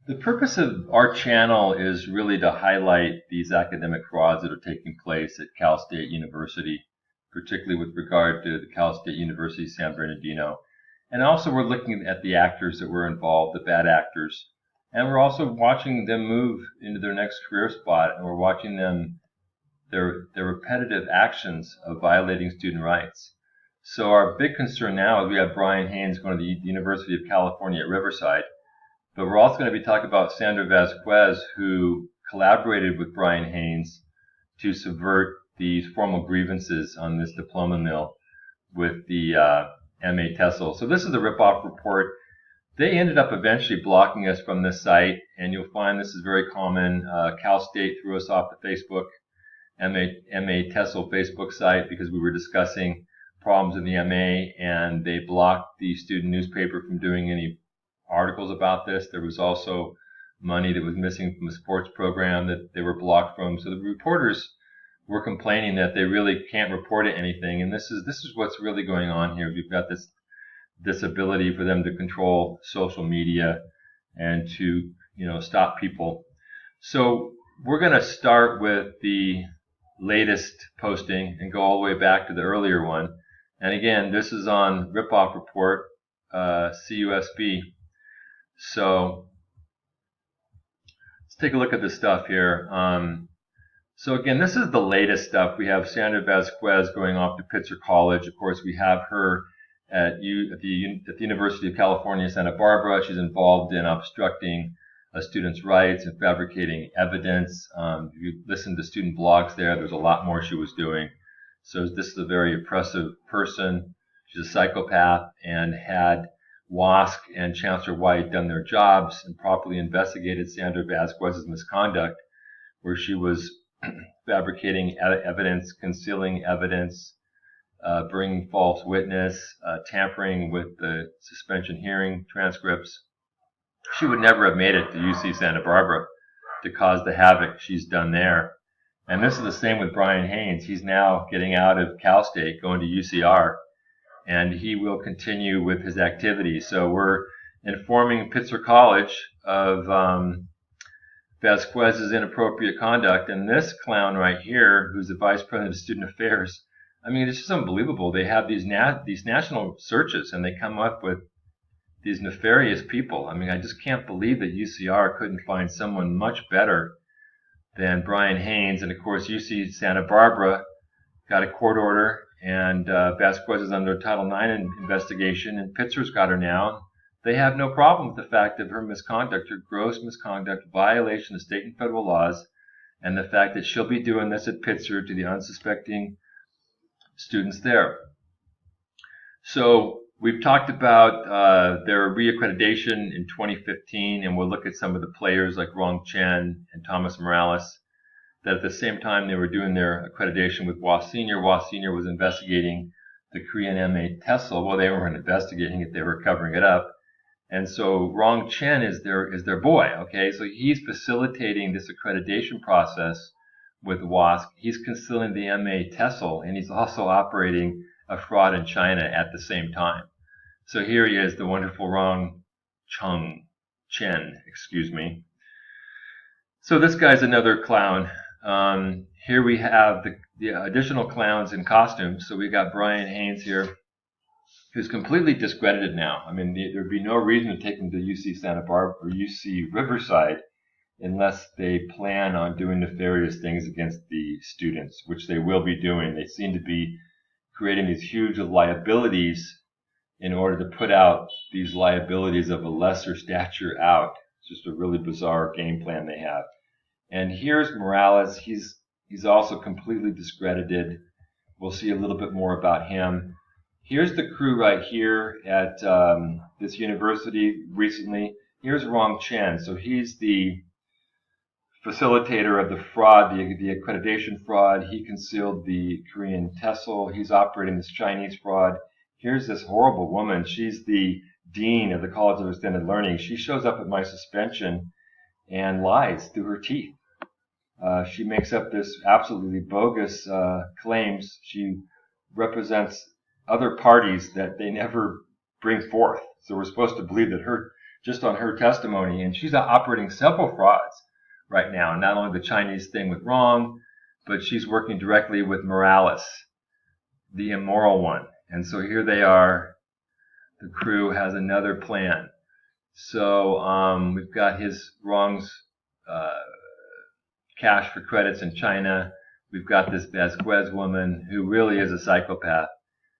The purpose of our channel is really to highlight these academic frauds that are taking place at Cal State University, particularly with regard to the Cal State University San Bernardino. And also we're looking at the actors that were involved, the bad actors. And we're also watching them move into their next career spot, and we're watching them, their repetitive actions of violating student rights. So our big concern now is we have Brian Haynes going to the University of California at Riverside. But we're also going to be talking about Sandra Vasquez, who collaborated with Brian Haynes to subvert these formal grievances on this diploma mill with the MA TESOL. So this is a ripoff report. They ended up eventually blocking us from this site, and you'll find this is very common. Cal State threw us off the Facebook, MA TESOL Facebook site because we were discussing problems in the MA, and they blocked the student newspaper from doing any articles about this. There was also money that was missing from a sports program that they were blocked from. So the reporters were complaining that they really can't report anything, and this is what's really going on here. We've got this ability for them to control social media and to stop people. So we're going to start with the latest posting and go all the way back to the earlier one. And again, this is on Ripoff Report, CSUSB. So let's take a look at this stuff here. So again, this is the latest stuff. We have Sandra Vasquez going off to Pitzer College. Of course, we have her at the University of California, Santa Barbara. She's involved in obstructing students' rights and fabricating evidence. If you listen to student blogs there's a lot more she was doing. So this is a very oppressive person. She's a psychopath, and had WASC and Chancellor White done their jobs and properly investigated Sandra Vasquez's misconduct, where she was fabricating evidence, concealing evidence, bringing false witness, tampering with the suspension hearing transcripts, she would never have made it to UC Santa Barbara to cause the havoc she's done there. And this is the same with Brian Haynes. He's now getting out of Cal State, going to UCR, and he will continue with his activities. So we're informing Pitzer College of Vasquez's inappropriate conduct. And this clown right here, who's the Vice President of Student Affairs, I mean, it's just unbelievable. They have these national searches, and they come up with these nefarious people. I mean, I just can't believe that UCR couldn't find someone much better than Brian Haynes. And of course, UC Santa Barbara got a court order, and Vasquez is under a Title IX investigation, and Pitzer's got her now. They have no problem with the fact of her misconduct, her gross misconduct, violation of state and federal laws, and the fact that she'll be doing this at Pitzer to the unsuspecting students there. So we've talked about their reaccreditation in 2015, and we'll look at some of the players like Rong Chen and Thomas Morales, that at the same time they were doing their accreditation with WAS Senior was investigating the Korean MA TESOL. Well, they weren't investigating it, they were covering it up. And so Rong Chen is their boy, okay? So he's facilitating this accreditation process with WASC. He's concealing the MA TESOL, and he's also operating a fraud in China at the same time. So here he is, the wonderful Rong Chen, excuse me. So this guy's another clown. Here we have the additional clowns in costumes. So we got Brian Haynes here, who's completely discredited now. I mean, there'd be no reason to take him to UC Santa Barbara or UC Riverside unless they plan on doing nefarious things against the students, which they will be doing. They seem to be creating these huge liabilities in order to put out these liabilities of a lesser stature out. It's just a really bizarre game plan they have. And here's Morales. He's also completely discredited. We'll see a little bit more about him. Here's the crew right here at this university recently. Here's Rong Chen. So he's the facilitator of the fraud, the accreditation fraud. He concealed the Korean TESOL. He's operating this Chinese fraud. Here's this horrible woman. She's the dean of the College of Extended Learning. She shows up at my suspension and lies through her teeth. She makes up this absolutely bogus claims. She represents other parties that they never bring forth. So we're supposed to believe that her just on her testimony, and she's operating several frauds right now. Not only the Chinese thing with Wrong, but she's working directly with Morales, the immoral one. And so here they are. The crew has another plan. So we've got his Wrong's cash for credits in China. We've got this Vasquez woman who really is a psychopath.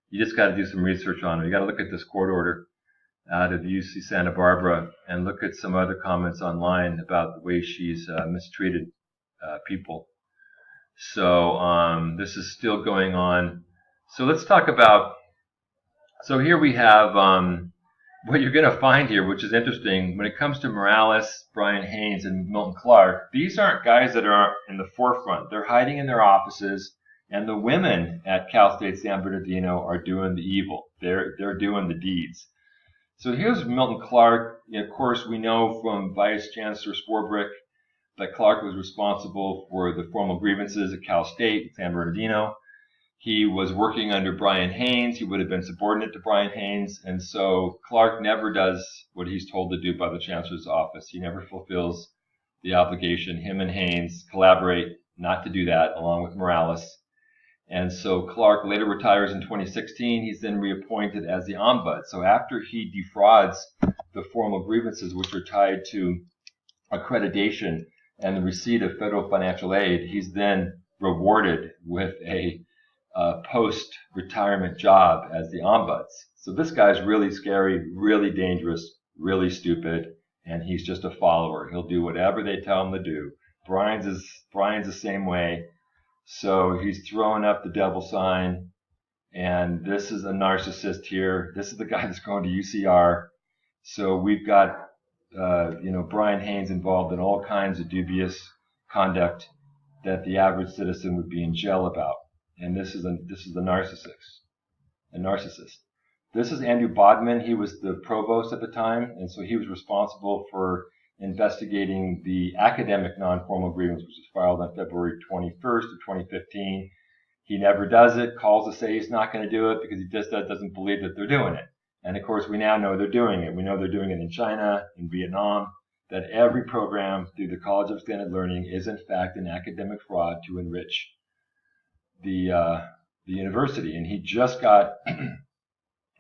You just got to do some research on her. You got to look at this court order out of UC Santa Barbara and look at some other comments online about the way she's mistreated people. So this is still going on. So let's talk about, so here we have what you're going to find here, which is interesting. When it comes to Morales, Brian Haynes, and Milton Clark, these aren't guys that are in the forefront. They're hiding in their offices, and the women at Cal State San Bernardino are doing the evil. They're doing the deeds. So here's Milton Clark. Of course, we know from Vice Chancellor Swarbrick that Clark was responsible for the formal grievances at Cal State San Bernardino. He was working under Brian Haynes. He would have been subordinate to Brian Haynes. And so Clark never does what he's told to do by the Chancellor's office. He never fulfills the obligation. Him and Haynes collaborate not to do that, along with Morales. And so Clark later retires in 2016. He's then reappointed as the ombudsman. So after he defrauds the formal grievances, which are tied to accreditation and the receipt of federal financial aid, he's then rewarded with a post-retirement job as the ombudsman. So this guy's really scary, really dangerous, really stupid, and he's just a follower. He'll do whatever they tell him to do. Brian's the same way. So he's throwing up the devil sign, and this is a narcissist here. This is the guy that's going to UCR. So we've got, Brian Haynes involved in all kinds of dubious conduct that the average citizen would be in jail about. And this is the narcissist. This is Andrew Bodman. He was the provost at the time, and so he was responsible for investigating the academic non-formal grievance, which was filed on February 21st of 2015. He never does it, calls to say he's not going to do it because he just doesn't believe that they're doing it. And of course, we now know they're doing it. We know they're doing it in China, in Vietnam, that every program through the College of Extended Learning is in fact an academic fraud to enrich the university. And he just got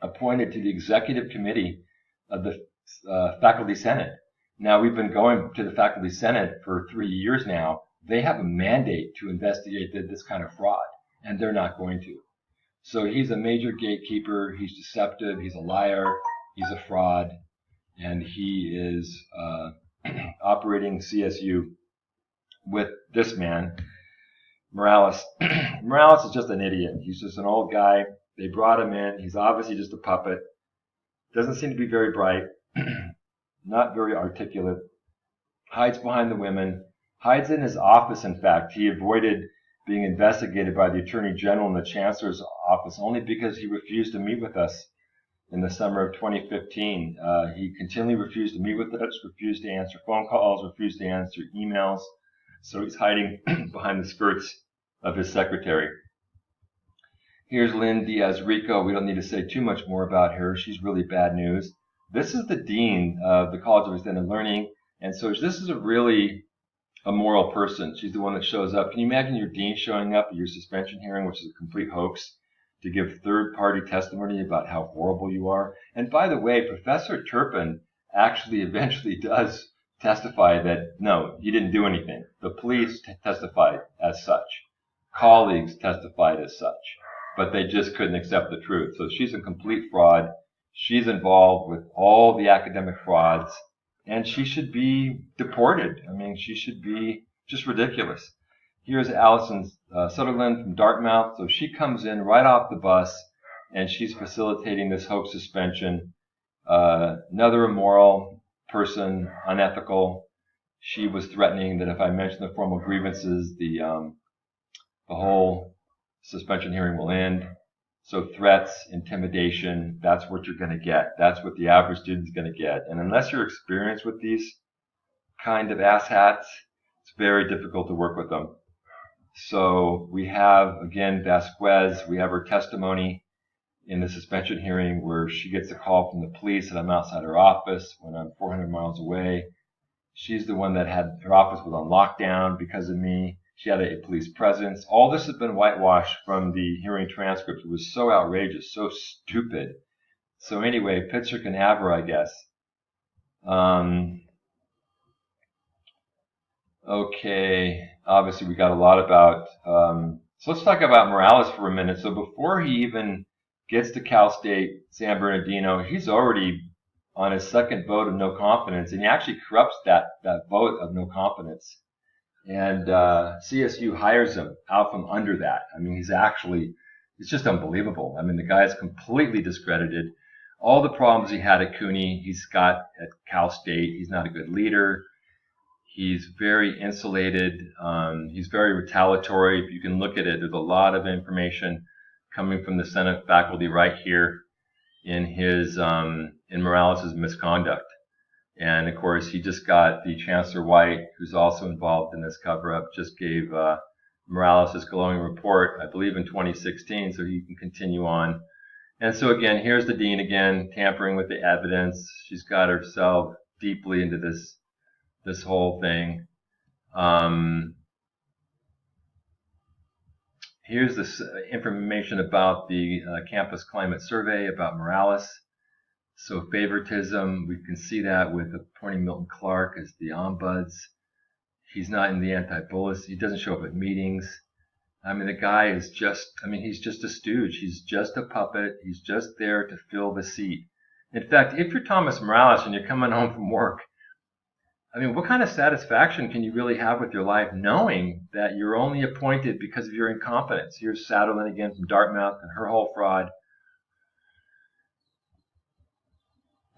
appointed to the executive committee of the faculty senate. Now, we've been going to the faculty senate for 3 years now. They have a mandate to investigate this kind of fraud, and they're not going to. So he's a major gatekeeper. He's deceptive. He's a liar. He's a fraud. And he is operating CSU with this man, Morales. Morales is just an idiot. He's just an old guy. They brought him in. He's obviously just a puppet. Doesn't seem to be very bright. Not very articulate. Hides behind the women. Hides in his office, in fact. He avoided being investigated by the Attorney General in the Chancellor's office only because he refused to meet with us in the summer of 2015. He continually refused to meet with us, refused to answer phone calls, refused to answer emails. So he's hiding behind the skirts of his secretary. Here's Lynn Diaz-Rico. We don't need to say too much more about her. She's really bad news. This is the dean of the College of Extended Learning, and so this is a really immoral person. She's the one that shows up. Can you imagine your dean showing up at your suspension hearing, which is a complete hoax, to give third-party testimony about how horrible you are? And by the way, Professor Turpin actually eventually does testify that, no, he didn't do anything. The police testified as such. Colleagues testified as such. But they just couldn't accept the truth. So she's a complete fraud. She's involved with all the academic frauds, and she should be deported. I mean, she should be just ridiculous. Here's Allison Sutherland from Dartmouth. So she comes in right off the bus, and she's facilitating this hoax suspension. Another immoral person, unethical. She was threatening that if I mention the formal grievances, the whole suspension hearing will end. So threats, intimidation, that's what you're going to get. That's what the average student is going to get. And unless you're experienced with these kind of asshats, it's very difficult to work with them. So we have, again, Vasquez. We have her testimony in the suspension hearing where she gets a call from the police that I'm outside her office when I'm 400 miles away. She's the one that had her office was on lockdown because of me. She had a police presence. All this has been whitewashed from the hearing transcript. It was so outrageous, so stupid. So anyway, Pitzer can have her, I guess. Okay, obviously we got a lot about, so let's talk about Morales for a minute. So before he even gets to Cal State San Bernardino, he's already on his second vote of no confidence, and he actually corrupts that vote of no confidence. And CSU hires him out from under that. I mean, it's just unbelievable. I mean, the guy is completely discredited. All the problems he had at CUNY, he's got at Cal State. He's not a good leader. He's very insulated. He's very retaliatory. If you can look at it, there's a lot of information coming from the Senate faculty right here in his in Morales' misconduct. And of course, he just got the Chancellor White, who's also involved in this cover-up, just gave Morales his glowing report, I believe in 2016, so he can continue on. And so again, here's the dean again, tampering with the evidence. She's got herself deeply into this whole thing. Here's this information about the campus climate survey about Morales. So favoritism, we can see that with appointing Milton Clark as the ombuds. He's not in the anti-bullies. He doesn't show up at meetings. I mean, the guy is he's just a stooge. He's just a puppet. He's just there to fill the seat. In fact, if you're Thomas Morales and you're coming home from work, I mean, what kind of satisfaction can you really have with your life knowing that you're only appointed because of your incompetence? Here's Satterlin again from Dartmouth and her whole fraud.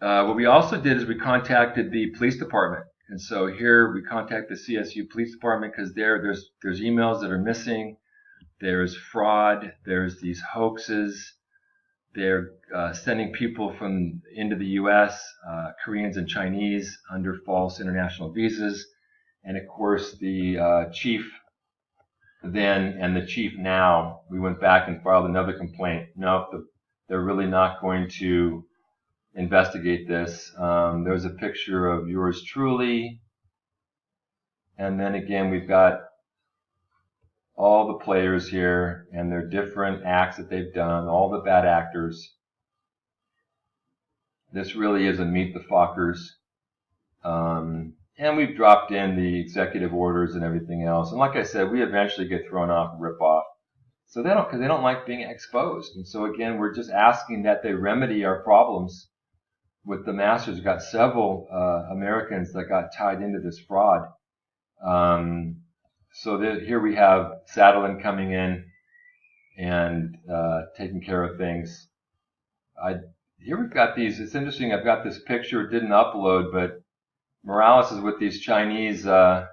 What we also did is we contacted the police department. And so here we contact the CSU police department because there's emails that are missing. There's fraud. There's these hoaxes. They're sending people from into the U.S., Koreans and Chinese, under false international visas. And of course, the chief then and the chief now, we went back and filed another complaint. No, they're really not going to investigate this. There's a picture of yours truly. And then again, we've got all the players here and their different acts that they've done, all the bad actors. This really is a meet the Fockers. And we've dropped in the executive orders and everything else. And like I said, we eventually get thrown off and rip off. So because they don't like being exposed. And so again, we're just asking that they remedy our problems with the masters. We've got several Americans that got tied into this fraud. So here we have Satterlin coming in and taking care of things. Here we've got these. It's interesting. I've got this picture. It didn't upload, but Morales is with these Chinese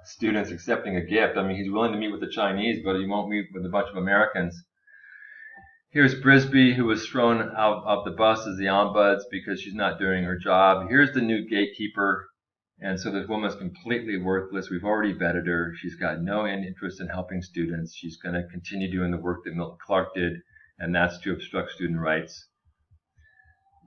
students accepting a gift. I mean, he's willing to meet with the Chinese, but he won't meet with a bunch of Americans. Here's Brisby, who was thrown out of the bus as the ombuds because she's not doing her job. Here's the new gatekeeper. And so this woman's completely worthless. We've already vetted her. She's got no interest in helping students. She's going to continue doing the work that Milton Clark did, and that's to obstruct student rights.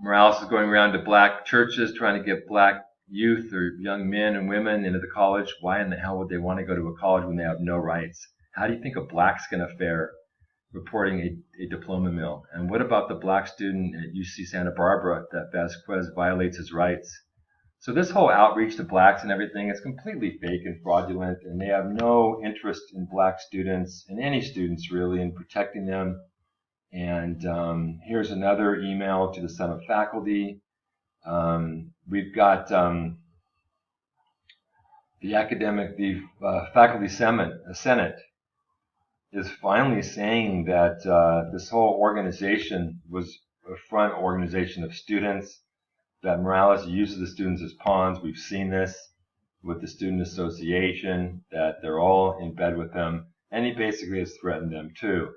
Morales is going around to black churches trying to get black youth or young men and women into the college. Why in the hell would they want to go to a college when they have no rights? How do you think a black's going to fare reporting a diploma mill? And what about the black student at UC Santa Barbara that Vasquez violates his rights? So this whole outreach to blacks and everything is completely fake and fraudulent, and they have no interest in black students, and any students really, in protecting them. And here's another email to the Senate faculty. We've got the faculty senate is finally saying that this whole organization was a front organization of students, that Morales uses the students as pawns. We've seen this with the student association, that they're all in bed with him, and he basically has threatened them too.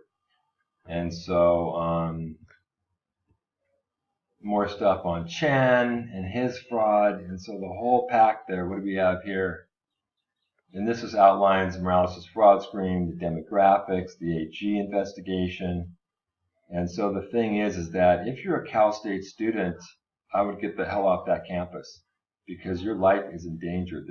And so more stuff on Chen and his fraud, and so the whole pack there. What do we have here? And this is outlines Morales' fraud screen, the demographics, the AG investigation, And so the thing is that if you're a Cal State student, I would get the hell off that campus because your life is in danger.